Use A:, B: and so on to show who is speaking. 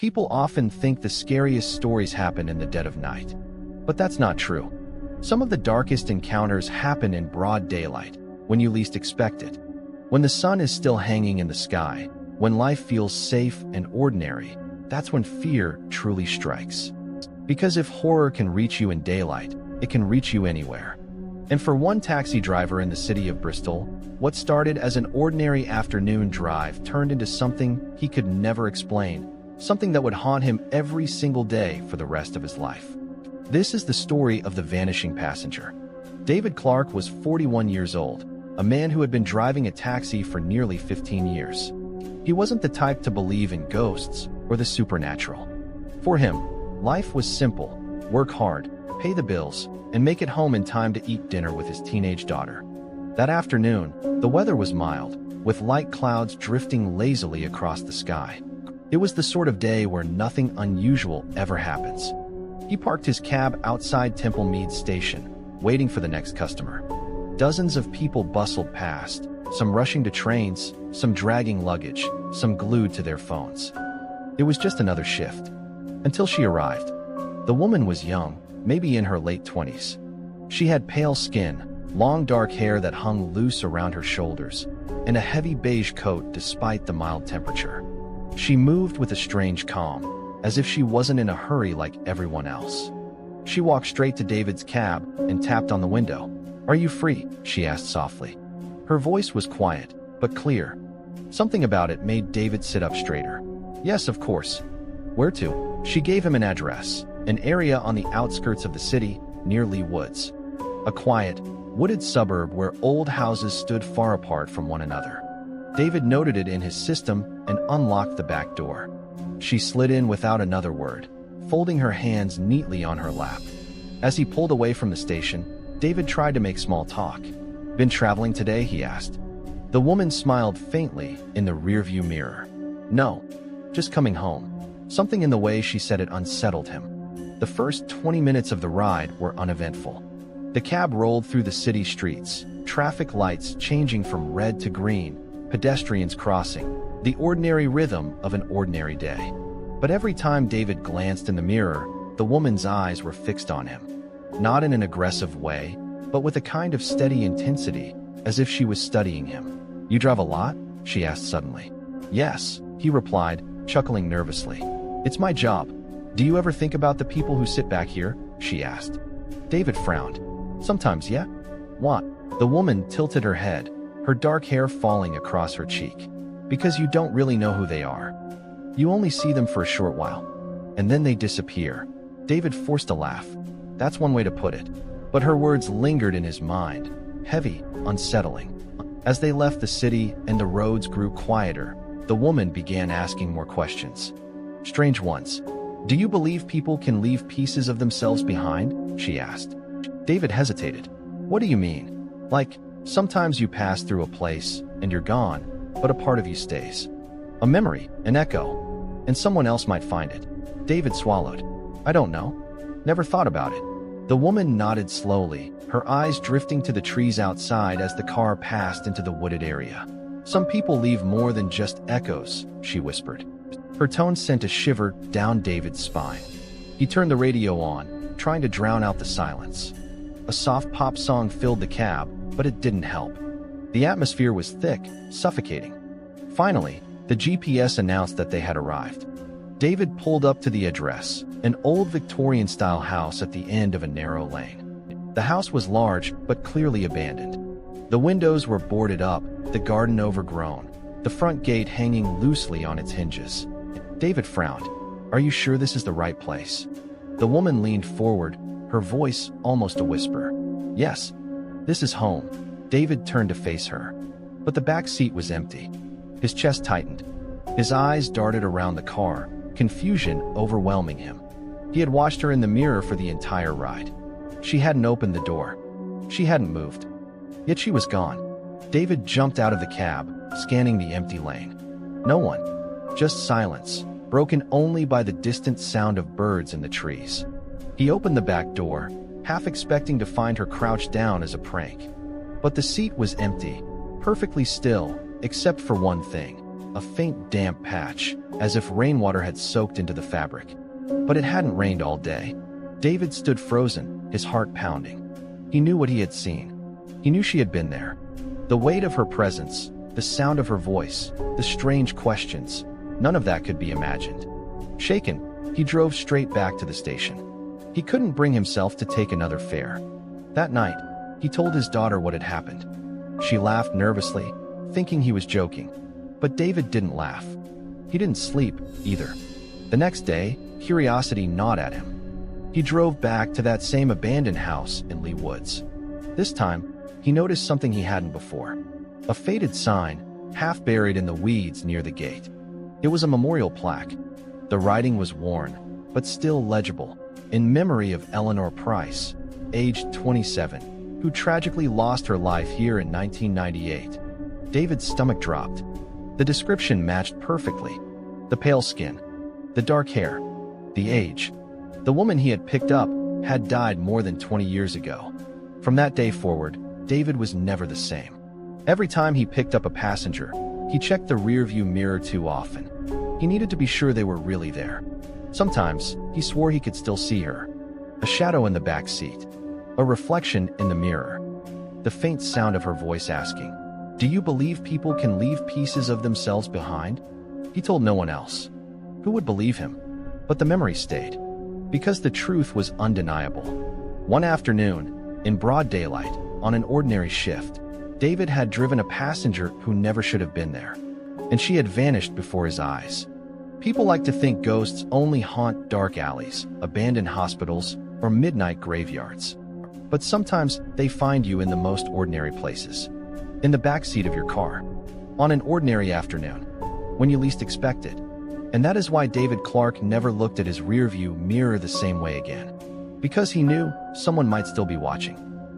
A: People often think the scariest stories happen in the dead of night. But that's not true. Some of the darkest encounters happen in broad daylight, when you least expect it. When the sun is still hanging in the sky, when life feels safe and ordinary, that's when fear truly strikes. Because if horror can reach you in daylight, it can reach you anywhere. And for one taxi driver in the city of Bristol, what started as an ordinary afternoon drive turned into something he could never explain, something that would haunt him every single day for the rest of his life. This is the story of the Vanishing Passenger. David Clarke was 41 years old, a man who had been driving a taxi for nearly 15 years. He wasn't the type to believe in ghosts or the supernatural. For him, life was simple: work hard, pay the bills, and make it home in time to eat dinner with his teenage daughter. That afternoon, the weather was mild, with light clouds drifting lazily across the sky. It was the sort of day where nothing unusual ever happens. He parked his cab outside Temple Meads Station, waiting for the next customer. Dozens of people bustled past, some rushing to trains, some dragging luggage, some glued to their phones. It was just another shift. Until she arrived. The woman was young, maybe in her late 20s. She had pale skin, long dark hair that hung loose around her shoulders, and a heavy beige coat despite the mild temperature. She moved with a strange calm, as if she wasn't in a hurry like everyone else. She walked straight to David's cab and tapped on the window. "Are you free?" she asked softly. Her voice was quiet, but clear. Something about it made David sit up straighter. "Yes, of course." "Where to?" She gave him an address, an area on the outskirts of the city, near Lee Woods. A quiet, wooded suburb where old houses stood far apart from one another. David noted it in his system and unlocked the back door. She slid in without another word, folding her hands neatly on her lap. As he pulled away from the station, David tried to make small talk. "Been traveling today?" he asked. The woman smiled faintly in the rearview mirror. "No, just coming home." Something in the way she said it unsettled him. The first 20 minutes of the ride were uneventful. The cab rolled through the city streets, traffic lights changing from red to green, pedestrians crossing, the ordinary rhythm of an ordinary day. But every time David glanced in the mirror, the woman's eyes were fixed on him. Not in an aggressive way, but with a kind of steady intensity, as if she was studying him. "You drive a lot?" she asked suddenly. "Yes," he replied, chuckling nervously. "It's my job." "Do you ever think about the people who sit back here?" she asked. David frowned. "Sometimes, yeah." "What?" The woman tilted her head, her dark hair falling across her cheek. "Because you don't really know who they are. You only see them for a short while, and then they disappear." David forced a laugh. That's one way to put it. But her words lingered in his mind, heavy, unsettling. As they left the city and the roads grew quieter, the woman began asking more questions. Strange ones. "Do you believe people can leave pieces of themselves behind?" she asked. David hesitated. "What do you mean?" "Like, sometimes you pass through a place and you're gone, but a part of you stays. A memory, an echo, and someone else might find it." David swallowed. "I don't know. Never thought about it." The woman nodded slowly, her eyes drifting to the trees outside as the car passed into the wooded area. "Some people leave more than just echoes," she whispered. Her tone sent a shiver down David's spine. He turned the radio on, trying to drown out the silence. A soft pop song filled the cab, but it didn't help. The atmosphere was thick, suffocating. Finally, the GPS announced that they had arrived. David pulled up to the address, an old Victorian-style house at the end of a narrow lane. The house was large, but clearly abandoned. The windows were boarded up, the garden overgrown, the front gate hanging loosely on its hinges. David frowned. "Are you sure this is the right place?" The woman leaned forward, her voice almost a whisper. "Yes, this is home." David turned to face her. But the back seat was empty. His chest tightened. His eyes darted around the car, confusion overwhelming him. He had watched her in the mirror for the entire ride. She hadn't opened the door. She hadn't moved. Yet she was gone. David jumped out of the cab, scanning the empty lane. No one. Just silence, broken only by the distant sound of birds in the trees. He opened the back door, half expecting to find her crouched down as a prank. But the seat was empty, perfectly still, except for one thing. a faint damp patch, as if rainwater had soaked into the fabric. But it hadn't rained all day. David stood frozen, his heart pounding. He knew what he had seen. He knew she had been there. The weight of her presence, the sound of her voice, the strange questions, none of that could be imagined. Shaken, he drove straight back to the station. He couldn't bring himself to take another fare. That night, he told his daughter what had happened. She laughed nervously, thinking he was joking. But David didn't laugh. He didn't sleep, either. The next day, curiosity gnawed at him. He drove back to that same abandoned house in Lee Woods. This time, he noticed something he hadn't before. A faded sign, half buried in the weeds near the gate. It was a memorial plaque. The writing was worn, but still legible, in memory of Eleanor Price, aged 27, who tragically lost her life here in 1998. David's stomach dropped. The description matched perfectly. The pale skin, the dark hair, the age. The woman he had picked up had died more than 20 years ago. From that day forward, David was never the same. Every time he picked up a passenger, he checked the rearview mirror too often. He needed to be sure they were really there. Sometimes, he swore he could still see her. A shadow in the back seat. A reflection in the mirror. The faint sound of her voice asking, "Do you believe people can leave pieces of themselves behind?" He told no one else. Who would believe him? But the memory stayed. Because the truth was undeniable. One afternoon, in broad daylight, on an ordinary shift, David had driven a passenger who never should have been there. And she had vanished before his eyes. People like to think ghosts only haunt dark alleys, abandoned hospitals, or midnight graveyards. But sometimes they find you in the most ordinary places. In the backseat of your car. On an ordinary afternoon. When you least expect it. And that is why David Clarke never looked at his rearview mirror the same way again. Because he knew someone might still be watching.